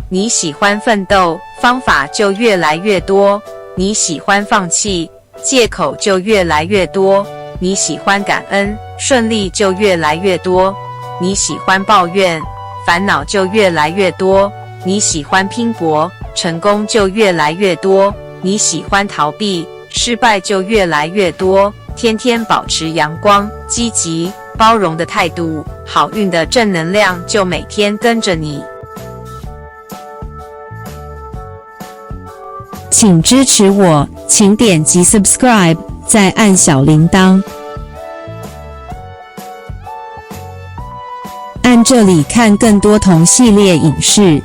你喜欢奋斗，方法就越来越多；你喜欢放弃，借口就越来越多；你喜欢感恩，顺利就越来越多；你喜欢抱怨，烦恼就越来越多；你喜欢拼搏，成功就越来越多；你喜欢逃避，失败就越来越多。天天保持阳光、积极、包容的态度，好运的正能量就每天跟着你。请支持我，请点击 subscribe， 再按小铃铛。按这里看更多同系列影视。